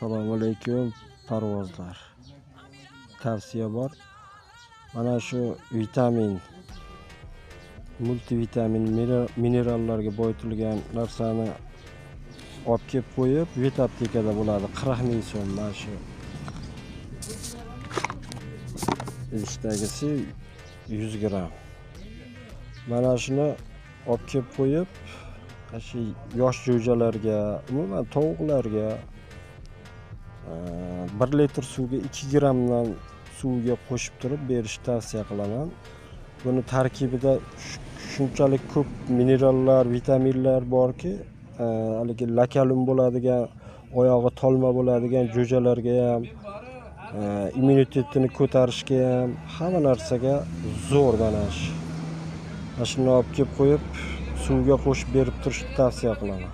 Assalomu alaykum parvozlar. Tavsiya bor. Mana shu vitamin, multivitamin, minerallarga boyitilgan narsani olib kelib qo'yib, vet aptekada bo'ladi. 40 ming so'm mana shu. Ishdagisi 100 gram. Mana shuni olib kelib qo'yib, shu yosh jo'jalarga, umuman tovuqlarga 1 litr suvga 2 gramdan suvga qo'shib turib berishni tavsiya qilaman. Buni tarkibida shunchalik ko'p minerallar, vitaminlar borki, haligi lakalum bo'ladigan, oyog'i tolma bo'ladigan jo'jalarga ham, immunitetini ko'tarishga ham, hamma narsaga zo'r mana shu. Shuni olib kelib qo'yib, suvga qo'shib berib turishni tavsiya qilaman.